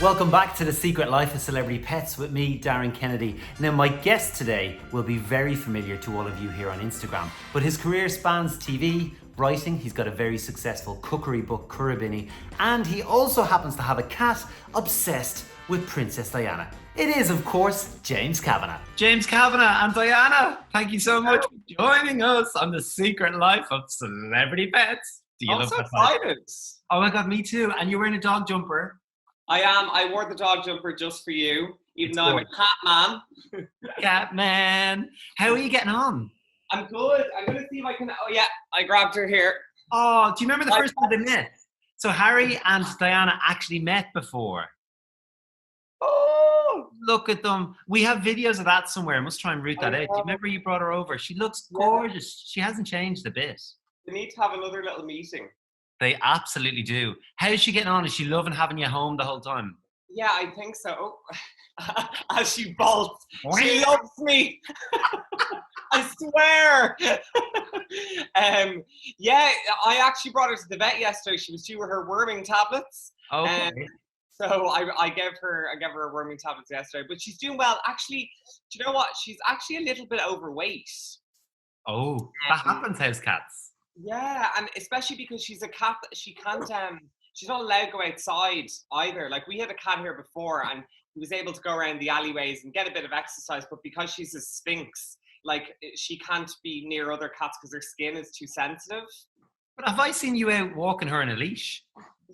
Welcome back to The Secret Life of Celebrity Pets with me, Darren Kennedy. Now, my guest today will be very familiar to all of you here on Instagram, but his career spans TV, writing, he's got a very successful cookery book, Currabini, and he also happens to have a cat obsessed with Princess Diana. It is, of course, James Kavanagh. James Kavanagh and Diana, thank you so much for joining us on The Secret Life of Celebrity Pets. Do you I'm love so that title? excited. Oh my God, me too. And you're wearing a dog jumper. I am. I wore the dog jumper just for you, even It's though I'm a gorgeous. cat man. Catman. How are you getting on? I'm good. I'm going to see if I can. Oh, yeah. I grabbed her here. Oh, do you remember the Like- first time they met? So Harry and Diana actually met before. Oh, Look at them. We have videos of that somewhere. I must try and root that out. Do you remember you brought her over? She looks gorgeous. She hasn't changed a bit. we need to have another little meeting. They absolutely do. How's she getting on? Is she loving having you home the whole time? Yeah, I think so. As she bolts. She loves me. I swear. Yeah, I actually brought her to the vet yesterday. She was due with her worming tablets. Okay. So I gave her her worming tablets yesterday, but she's doing well. Actually, do you know what? She's actually a little bit overweight. Oh, that happens, house cats. Yeah, and especially because she's a cat that she can't she's not allowed to go outside either. Like we had a cat here before and he was able to go around the alleyways and get a bit of exercise, but because she's a Sphynx, like she can't be near other cats because her skin is too sensitive. But have I seen you out walking her in a leash?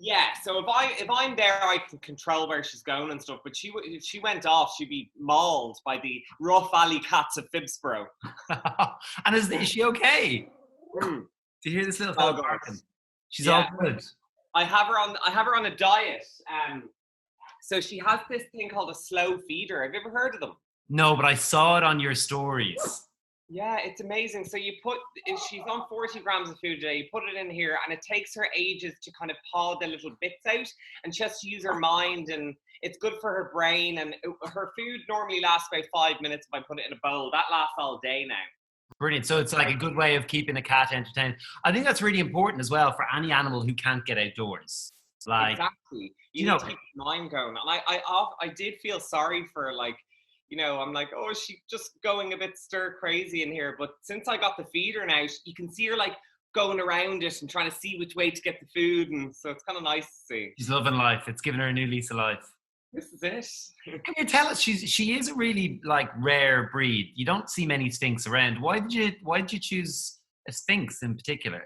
Yeah, so if I'm there, I can control where she's going and stuff. But if she went off, she'd be mauled by the rough alley cats of Phibsborough. And is she okay? Mm. Do you hear this little Oh, fella barking? She's Yeah. all good. I have her on a diet. So she has this thing called a slow feeder. Have you ever heard of them? No, but I saw it on your stories. Yeah, it's amazing. So she's on 40 grams of food a day. You put it in here, and it takes her ages to kind of paw the little bits out, and she has to use her mind, and it's good for her brain. And her food normally lasts about 5 minutes if I put it in a bowl. That lasts all day now. Brilliant. So it's like a good way of keeping a cat entertained. I think that's really important as well for any animal who can't get outdoors. Like, Exactly. you You know- need to keep your mind going. And I did feel sorry for her, like, I'm like, oh, she's just going a bit stir crazy in here. But since I got the feeder now, you can see her like going around it and trying to see which way to get the food. And so it's kind of nice to see. she's loving life. It's given her a new lease of life. This is it. Can you tell us she is a really like rare breed? You don't see many Sphynx around. Why did you choose a Sphynx in particular?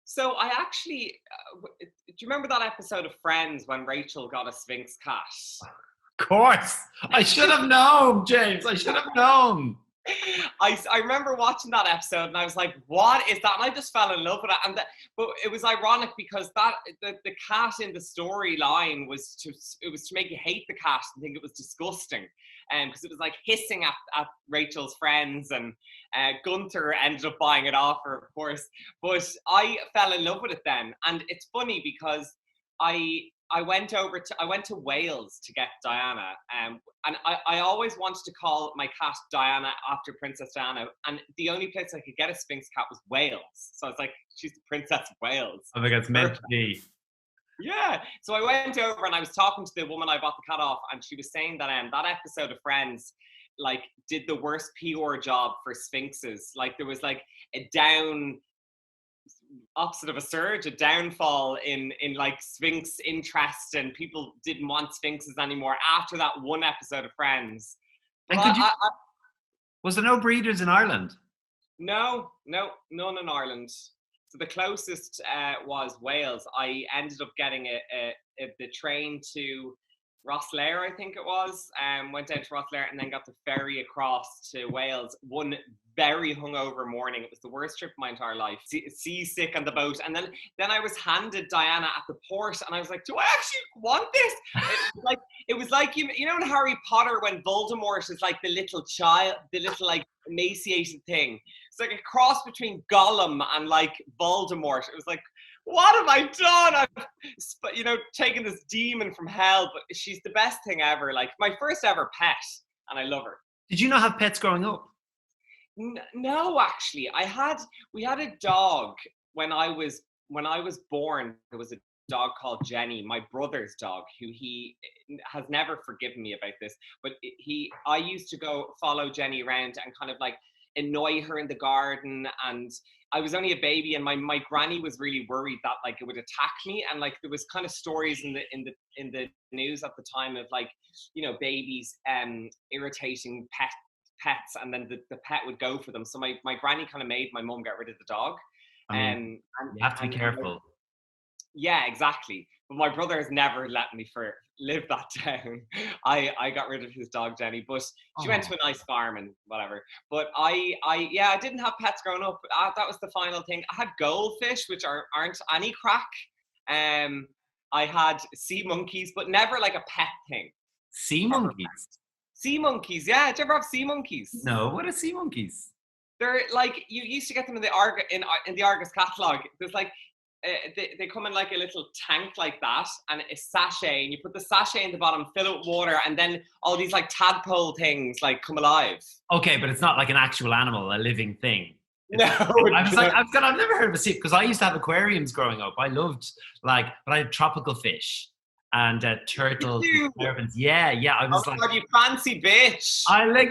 So I actually, do you remember that episode of Friends when Rachel got a Sphynx cat? Of course. I should have known, James. I should have known. I remember watching that episode and I was like, what is that? And I just fell in love with it. But it was ironic because the cat in the storyline was to make you hate the cat and think it was disgusting. Because it was like hissing at Rachel's friends, and Gunther ended up buying it off her, of course. But I fell in love with it then. And it's funny because I went to Wales to get Diana, and I always wanted to call my cat Diana after Princess Diana, and the only place I could get a Sphynx cat was Wales. So I was like, she's the Princess of Wales. I think it's meant to be. Yeah. So I went over and I was talking to the woman I bought the cat off, and she was saying that that episode of Friends like did the worst PR job for Sphynxes. Like there was like a opposite of a surge, a downfall in like Sphynx interest, and people didn't want Sphynxes anymore after that one episode of Friends. But And was there no breeders in Ireland? No, none in Ireland. So the closest was Wales. I ended up getting the train to Rosslare, I think it was. Went down to Rosslare and then got the ferry across to Wales. One very hungover morning. It was the worst trip of my entire life. Seasick on the boat, and then I was handed Diana at the port, and I was like, "Do I actually want this?" It was like you know in Harry Potter when Voldemort is like the little child, the little like emaciated thing. It's like a cross between Gollum and like Voldemort. It was like, what have I done? I've, taken this demon from hell, but she's the best thing ever. Like my first ever pet, and I love her. Did you not have pets growing up? No, actually, we had a dog when I was born. There was a dog called Jenny, my brother's dog, who he has never forgiven me about this, but I used to go follow Jenny around and kind of like annoy her in the garden, and I was only a baby, and my granny was really worried that like it would attack me, and like there was kind of stories in the news at the time of like, you know, babies irritating pets, and then the pet would go for them. So my granny kind of made my mum get rid of the dog. I mean, you have to be careful. Yeah, exactly. But my brother has never let me live that down. I got rid of his dog Jenny, but she went to a nice farm and whatever. But I didn't have pets growing up. That was the final thing. I had goldfish, which aren't any crack. I had sea monkeys, but never like a pet thing. Sea monkeys? Sea monkeys, yeah. Did you ever have sea monkeys? No, what are sea monkeys? They're like, you used to get them in the Argos catalogue. There's like, they come in like a little tank like that, and a sachet, and you put the sachet in the bottom, fill it with water, and then all these like tadpole things like come alive. Okay, but it's not like an actual animal, a living thing. No, I've never heard of a sea, because I used to have aquariums growing up. I loved but I had tropical fish and turtles, and terrapins. Yeah. I was God, you fancy bitch.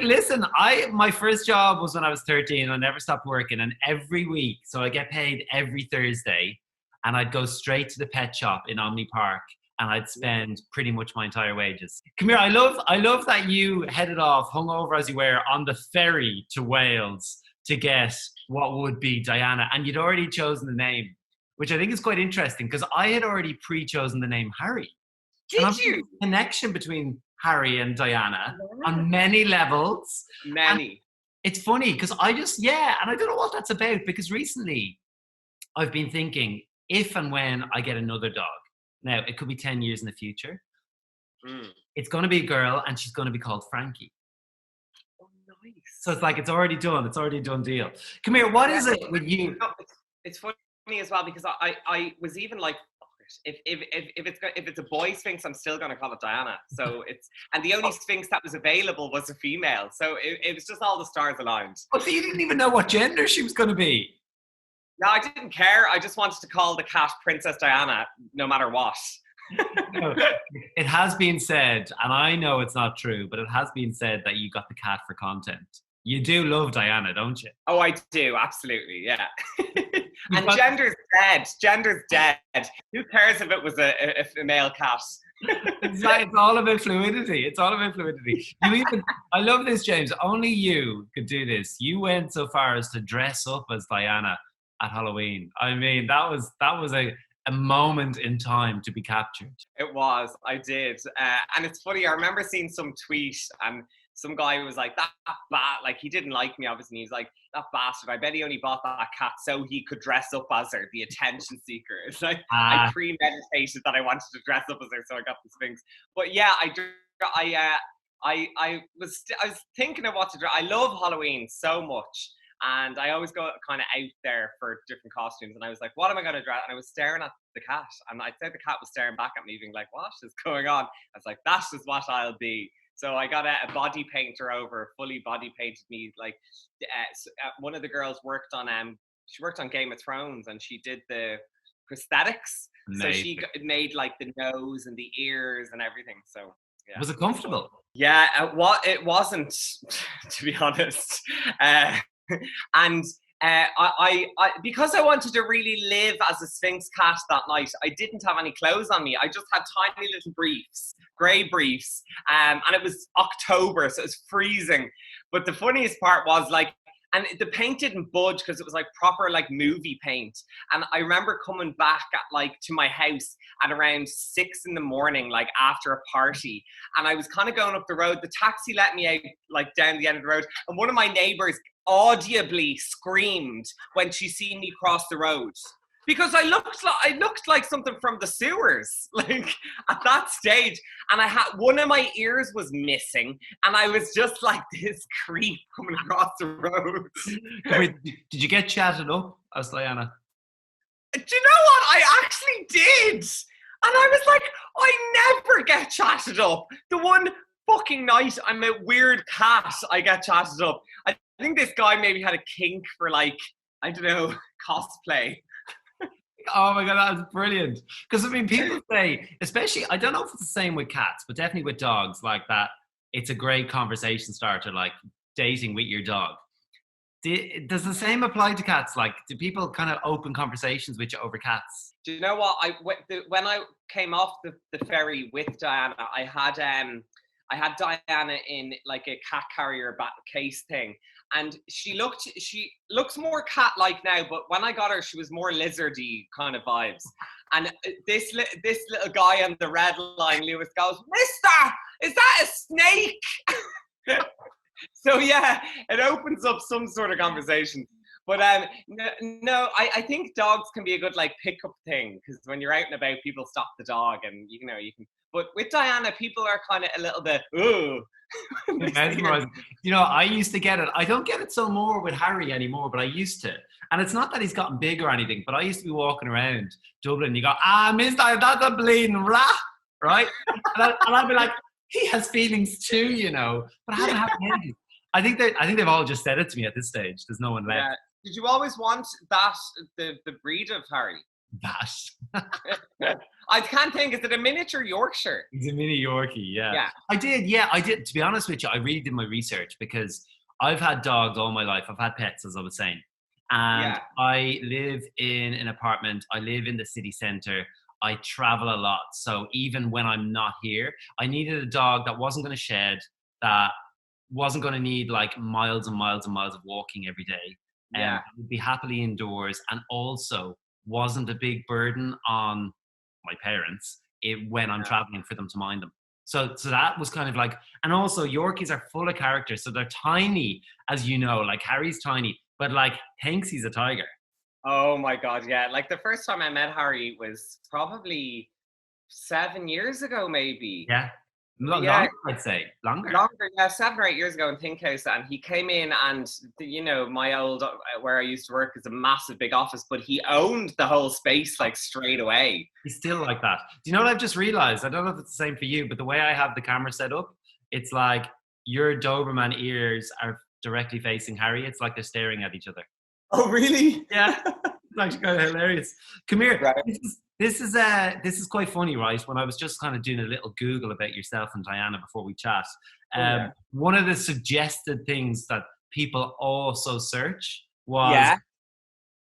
Listen, my first job was when I was 13. I never stopped working, and every week, so I get paid every Thursday. And I'd go straight to the pet shop in Omni Park, and I'd spend pretty much my entire wages. Come here, I love that you headed off, hungover as you were, on the ferry to Wales to get what would be Diana, and you'd already chosen the name, which I think is quite interesting, because I had already pre-chosen the name Harry. Did you? Connection between Harry and Diana on many levels. Many. And it's funny, because and I don't know what that's about, because recently I've been thinking, if and when I get another dog, now it could be 10 years in the future, it's going to be a girl, and she's going to be called Frankie. Oh, nice. So it's like, it's already done deal. Come here, what is it with you? It's funny as well, because I was even like, if it's a boy Sphynx, I'm still going to call it Diana. So and the only Sphynx that was available was a female. So it was just all the stars aligned. Oh, so you didn't even know what gender she was going to be? No, I didn't care. I just wanted to call the cat Princess Diana, no matter what. No, it has been said, and I know it's not true, but it has been said that you got the cat for content. You do love Diana, don't you? Oh, I do, absolutely, yeah. And gender's dead. Gender's dead. Who cares if it was a female cat? It's all about fluidity. I love this, James. Only you could do this. You went so far as to dress up as Diana at Halloween. I mean, that was a moment in time to be captured. It was. I did. And it's funny, I remember seeing some tweet, and some guy was like, like, he didn't like me, obviously. He was like, that bastard, I bet he only bought that cat so he could dress up as her, the attention seeker. It's like, I premeditated that I wanted to dress up as her, so I got the Sphynx. But yeah, I was thinking of what to do. I love Halloween so much. And I always go kind of out there for different costumes. And I was like, what am I going to dress? And I was staring at the cat. And I'd say the cat was staring back at me, being like, what is going on? I was like, that's just what I'll be. So I got a body painter over, fully body painted me. Like one of the girls worked on, she worked on Game of Thrones, and she did the prosthetics. Amazing. So she made like the nose and the ears and everything. So yeah. Was it comfortable? Yeah, it wasn't, to be honest. And I because I wanted to really live as a Sphynx cat that night, I didn't have any clothes on me. I just had tiny little briefs, grey briefs, and it was October, so it was freezing. But the funniest part was like, and the paint didn't budge because it was like proper like movie paint. And I remember coming back to my house at around 6 a.m, like after a party. And I was kind of going up the road. The taxi let me out like down the end of the road. And one of my neighbors audibly screamed when she seen me cross the road. Because I looked like something from the sewers, like at that stage, and I had one of my ears was missing, and I was just like this creep coming across the road. Wait, did you get chatted up as Diana? Do you know what? I actually did, and I was like, I never get chatted up. The one fucking night I'm a weird cat, I get chatted up. I think this guy maybe had a kink for like, I don't know, cosplay. Oh my God, that's brilliant. Because I mean, people say, especially, I don't know if it's the same with cats, but definitely with dogs, like that, it's a great conversation starter, like dating with your dog. Does the same apply to cats? Like, do people kind of open conversations with you over cats? Do you know what? When I came off the ferry with Diana, I had Diana in like a cat carrier case thing, and she looks more cat like now, but when I got her, she was more lizardy kind of vibes. And this little guy on the red line, Lewis, goes, "Mister, is that a snake?" So yeah, it opens up some sort of conversation. But no, I think dogs can be a good like pickup thing, because when you're out and about, people stop the dog, and you can. But with Diana, people are kind of a little bit ooh. Mesmerizing. You know, I used to get it. I don't get it so more with Harry anymore, but I used to. And it's not that he's gotten big or anything, but I used to be walking around Dublin. You go, mister, that's a bleeding rat, right? And I'd be like, he has feelings too, you know. But I haven't had any. I think they've all just said it to me at this stage. There's no one left. Yeah. Did you always want that the breed of Harry? That. I can't think. Is it a miniature Yorkshire? He's a mini Yorkie, yeah. Yeah. I did. To be honest with you, I really did my research because I've had dogs all my life. I've had pets, as I was saying. And I live in an apartment. I live in the city centre. I travel a lot. So even when I'm not here, I needed a dog that wasn't going to shed, that wasn't going to need like miles and miles and miles of walking every day. And would be happily indoors, and also wasn't a big burden on my parents when I'm traveling for them to mind them. So that was kind of like, and also Yorkies are full of character. So they're tiny, as you know, like Harry's tiny, but like Hanksy's a tiger. Oh my God, yeah. Like the first time I met Harry was probably 7 years ago, maybe. Yeah. Longer, I'd say. Longer, yeah, 7 or 8 years ago in Think House, and he came in, and my old where I used to work is a massive big office, but he owned the whole space like straight away. He's still like that. Do you know what I've just realized? I don't know if it's the same for you, but the way I have the camera set up, it's like your Doberman ears are directly facing Harry. It's like they're staring at each other. Oh, really? Yeah. It's actually kind of hilarious. Come here. Right. This is quite funny, right? When I was just kind of doing a little Google about yourself and Diana before we chat, one of the suggested things that people also search was,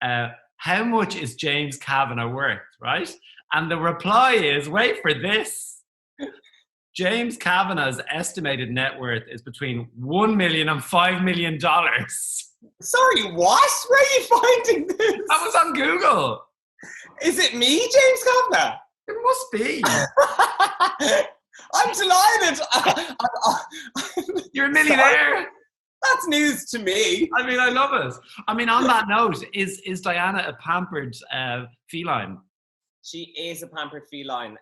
how much is James Kavanagh worth, right? And the reply is, wait for this, James Kavanagh's estimated net worth is between $1 million and $5 million. Sorry, what? Where are you finding this? That was on Google. Is it me, James Kavanagh? It must be. I'm delighted. You're a millionaire. That's news to me. I mean, I love it. I mean, on that note, is Diana a pampered feline? She is a pampered feline.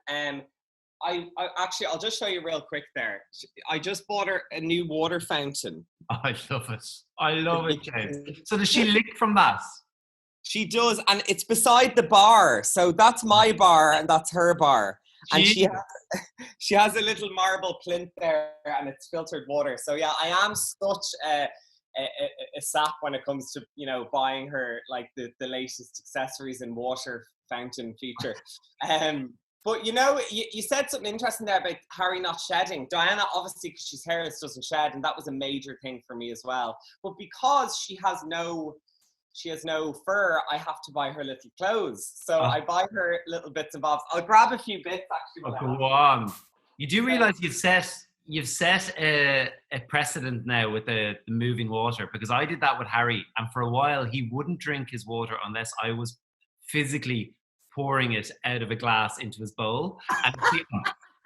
I actually, I'll just show you real quick there. I just bought her a new water fountain. I love it. I love it, James. So does she lick from that? She does, and it's beside the bar. So that's my bar, and that's her bar. And she has a little marble plinth there, and it's filtered water. So yeah, I am such a sap when it comes to buying her like the latest accessories and water fountain feature. But you said something interesting there about Harry not shedding. Diana, obviously, because she's hairless, doesn't shed, and that was a major thing for me as well. But because she has no fur, I have to buy her little clothes. So I buy her little bits and bobs. I'll grab a few bits actually. Oh, go on. You do realize you've set a precedent now with the moving water, because I did that with Harry, and for a while he wouldn't drink his water unless I was physically pouring it out of a glass into his bowl.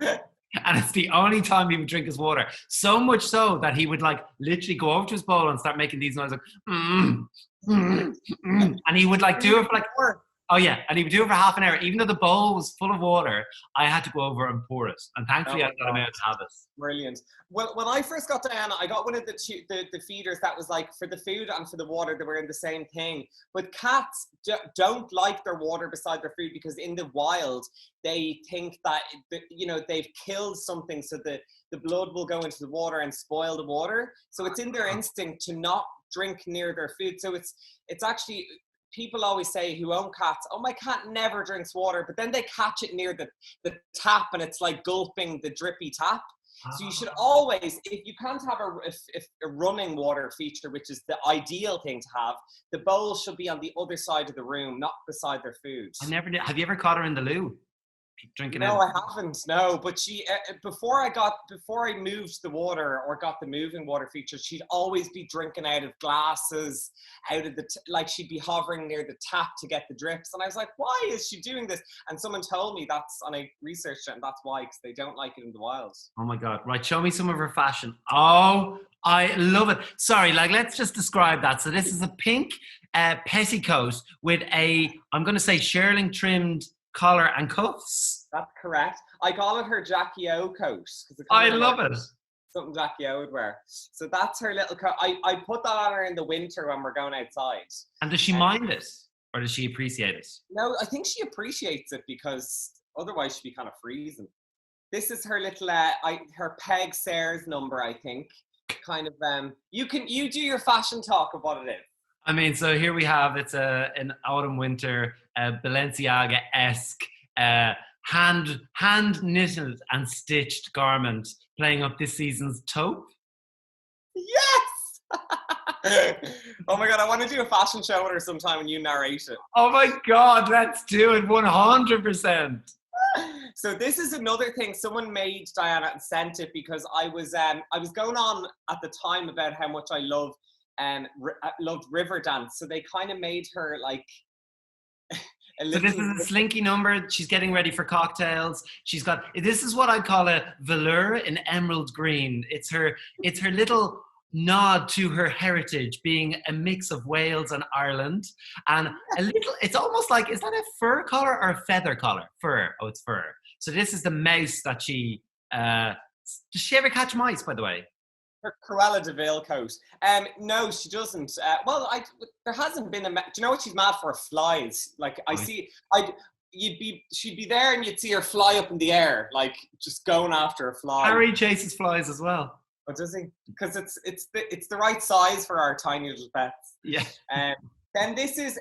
And it's the only time he would drink his water. So much so that he would like literally go over to his bowl and start making these noises like, and he would like do it for like, oh yeah, and he would do it for half an hour. Even though the bowl was full of water, I had to go over and pour it. And thankfully I got him out to have it. Brilliant. Well, when I first got Diana, I got one of the feeders that was like for the food and for the water, they were in the same thing. But cats don't like their water beside their food, because in the wild, they think that, they've killed something, so the blood will go into the water and spoil the water. So it's in their instinct to not drink near their food. So it's actually, people always say who own cats, oh, my cat never drinks water, but then they catch it near the tap and it's like gulping the drippy tap. So you should always, if you can't have a running water feature, which is the ideal thing to have, the bowl should be on the other side of the room, not beside their food. I never did. Have you ever caught her in the loo? Drinking No, out? I haven't. No, but she before I moved the water or got the moving water feature, she'd always be drinking out of glasses, out of like she'd be hovering near the tap to get the drips, and I was like, why is she doing this? And someone told me that's, and I researched it, and that's why, because they don't like it in the wild. Oh my God. Right, show me some of her fashion. Oh, I love it. Sorry, like, let's just describe that. So this is a pink petticoat with I'm going to say shearling trimmed collar and cuffs. That's correct. I call it her Jackie O coat. I love it. Something Jackie O would wear. So that's her little coat. I put that on her in the winter when we're going outside. And does she mind it? Or does she appreciate it? No, I think she appreciates it, because otherwise she'd be kind of freezing. This is her little, her Peg Sayers number, I think. Kind of, you do your fashion talk of what it is. I mean, so here we have, it's an autumn-winter Balenciaga-esque hand knitted and stitched garment playing up this season's taupe. Yes! Oh my God, I want to do a fashion show with her sometime and you narrate it. Oh my God, let's do it 100%. So this is another thing someone made Diana and sent it, because I was going on at the time about how much I loved river dance. So they kind of made her like So this is a slinky number. She's getting ready for cocktails. This is what I call a velour in emerald green. It's her little nod to her heritage, being a mix of Wales and Ireland. And it's almost like, is that a fur collar or a feather collar? Fur. Oh, it's fur. So this is the mouse that does she ever catch mice, by the way? Her Cruella de Vil coat. No, she doesn't. There hasn't been do you know what she's mad for? Flies. Like she'd be there and you'd see her fly up in the air, like just going after a fly. Harry chases flies as well. Oh, does he? Because it's the right size for our tiny little pets. Yeah. Then this is,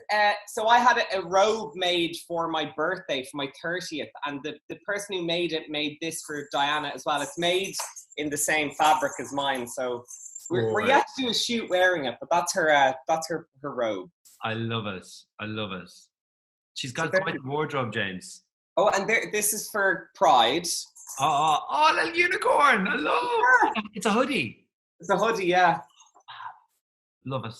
so I had a robe made for my birthday, for my 30th, and the person who made it made this for Diana as well. It's made in the same fabric as mine, so we're yet to do a shoot wearing it, but that's her robe. I love it. I love it. She's got quite a wardrobe, James. Oh, and this is for Pride. Oh, little unicorn! I love it. It's a hoodie. It's a hoodie, yeah. Love it.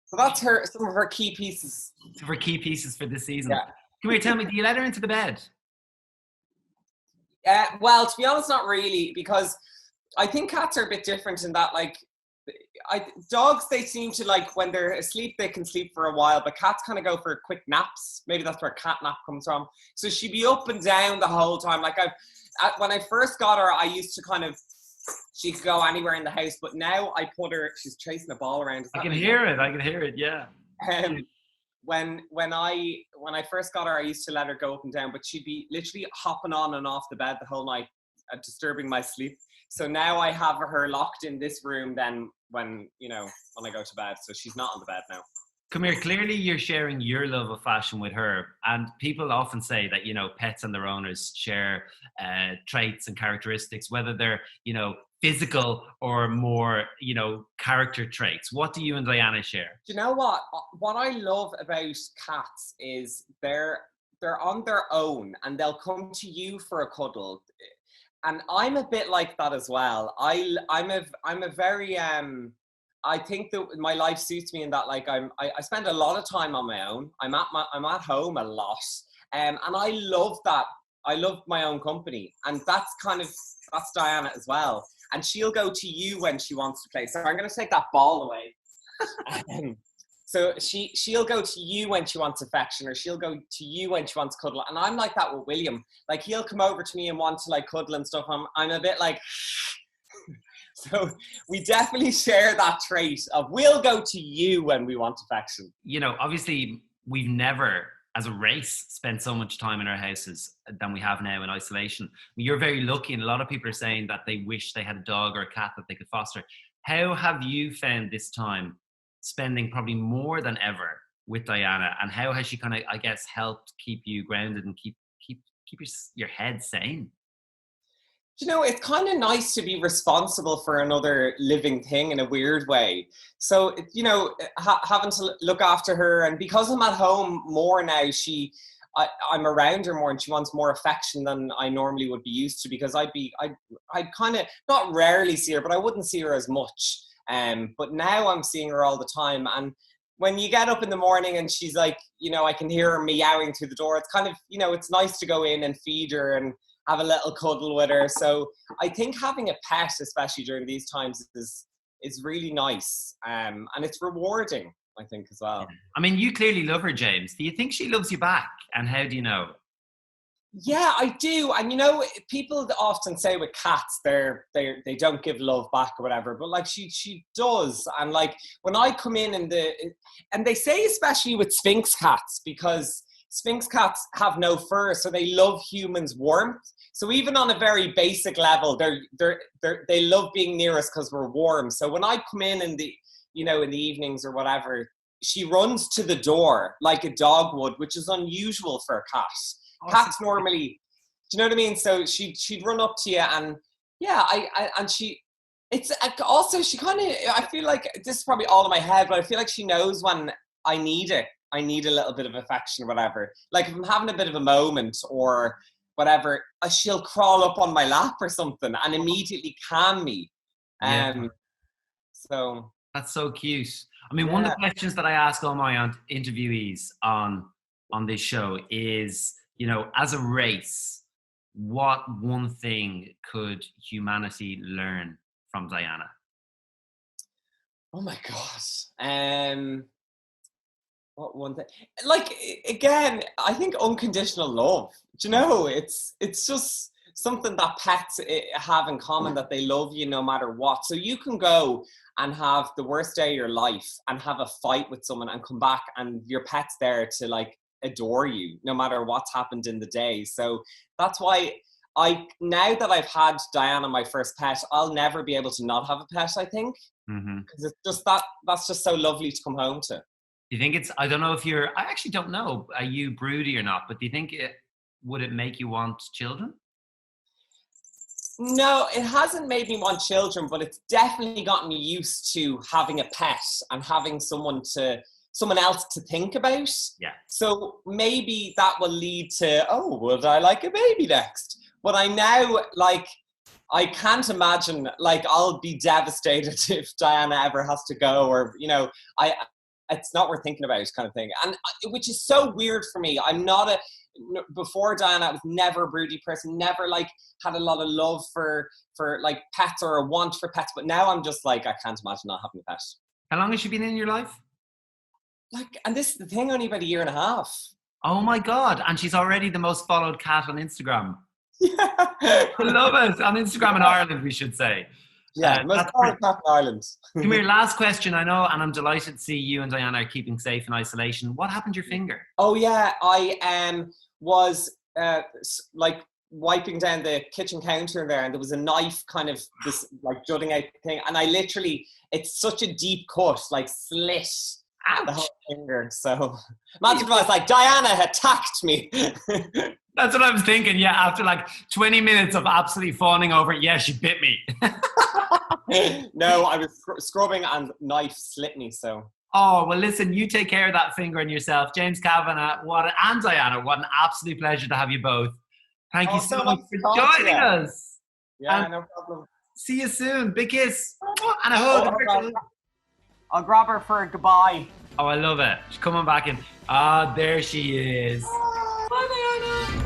So that's some of her key pieces. Some of her key pieces for this season. Yeah. Come here, tell me, do you let her into the bed? Well, to be honest, not really, because I think cats are a bit different in that, like, dogs, they seem to, like, when they're asleep, they can sleep for a while, but cats kind of go for quick naps. Maybe that's where cat nap comes from. So she'd be up and down the whole time. Like, when I first got her, I used to kind of, she could go anywhere in the house, but now I put her, she's chasing a ball around. I can hear it, yeah. When I first got her, I used to let her go up and down, but she'd be literally hopping on and off the bed the whole night, disturbing my sleep. So now I have her locked in this room then when I go to bed, so she's not on the bed now. Come here, clearly you're sharing your love of fashion with her, and people often say that, pets and their owners share traits and characteristics, whether they're, physical or more, character traits. What do you and Diana share? Do you know what? What I love about cats is they're on their own and they'll come to you for a cuddle. And I'm a bit like that as well. I'm a very I think that my life suits me in that, like, I spend a lot of time on my own. I'm at home a lot, and I love that. I love my own company, and that's Diana as well. And she'll go to you when she wants to play. So I'm going to take that ball away. So she'll go to you when she wants affection, or she'll go to you when she wants cuddle. And I'm like that with William. Like, he'll come over to me and want to, like, cuddle and stuff. I'm a bit like. So we definitely share that trait of we'll go to you when we want affection. Obviously we've never, as a race, spent so much time in our houses than we have now in isolation. You're very lucky, and a lot of people are saying that they wish they had a dog or a cat that they could foster. How have you found this time spending probably more than ever with Diana, and how has she kind of, I guess, helped keep you grounded and keep your head sane? You know, it's kind of nice to be responsible for another living thing in a weird way. So, you know, having to look after her, and because I'm at home more now, I'm around her more, and she wants more affection than I normally would be used to, because I'd kind of not rarely see her, but I wouldn't see her as much. But now I'm seeing her all the time, and when you get up in the morning and she's like, you know, I can hear her meowing through the door. It's kind of, you know, it's nice to go in and feed her and have a little cuddle with her. So I think having a pet, especially during these times, is really nice, and it's rewarding, I think, as well. I mean, you clearly love her, James. Do you think she loves you back? And how do you know? Yeah, I do. And you know, people often say with cats, they don't give love back or whatever, but like she does. And like when I come in and they say especially with Sphynx cats, because Sphynx cats have no fur, so they love humans' warmth. So even on a very basic level, they love being near us because we're warm. So when I come in the, you know, in the evenings or whatever, she runs to the door like a dog would, which is unusual for a cat. Awesome. Cats normally, do you know what I mean? So she'd run up to you, and yeah, it's also, she kind of, I feel like this is probably all in my head, but I feel like she knows when I need it. I need a little bit of affection or whatever. Like if I'm having a bit of a moment or whatever, she'll crawl up on my lap or something and immediately calm me. So that's so cute. I mean, one of the questions that I ask all my interviewees on this show is, you know, as a race, what one thing could humanity learn from Diana? Oh my God. What one thing? Like, again, I think unconditional love. Do you know, it's just something that pets have in common, that they love you no matter what. So you can go and have the worst day of your life and have a fight with someone and come back and your pet's there to like adore you no matter what's happened in the day. So that's why now that I've had Diana, my first pet, I'll never be able to not have a pet, I think. Because it's just that's just so lovely to come home to. Do you think it's, I don't know if I actually don't know, are you broody or not, but do you think would it make you want children? No, it hasn't made me want children, but it's definitely gotten me used to having a pet and having someone else to think about. Yeah. So maybe that will lead to, oh, would I like a baby next? But I now, like, I can't imagine, like, I'll be devastated if Diana ever has to go, or, you know, it's not worth thinking about, kind of thing. And which is so weird for me. I'm not before Diana, I was never a broody person, never like had a lot of love for like pets or a want for pets. But now I'm just like, I can't imagine not having a pet. How long has she been in your life? Like, and this is the thing, only about a year and a half. Oh my God. And she's already the most followed cat on Instagram. Yeah. I love it. On Instagram in Ireland, we should say. Yeah, most followed cat in Ireland. Come here, last question. I know, and I'm delighted to see you and Diana are keeping safe in isolation. What happened to your finger? Oh yeah, I was like wiping down the kitchen counter there, and there was a knife kind of this like jutting out thing, and I literally, it's such a deep cut, like slit. Ouch. The whole finger. So imagine if I was like, Diana attacked me. That's what I was thinking. Yeah, after like 20 minutes of absolutely fawning over it, yeah, she bit me. No, I was scrubbing and knife slit me. So. Oh, well, listen, you take care of that finger and yourself. James Kavanagh, and Diana, what an absolute pleasure to have you both. Thank you so much for joining us. Yeah, no problem. See you soon. Big kiss. And a hug. I'll grab her for a goodbye. Oh, I love it. She's coming back in. Ah, there she is. Bye, Diana.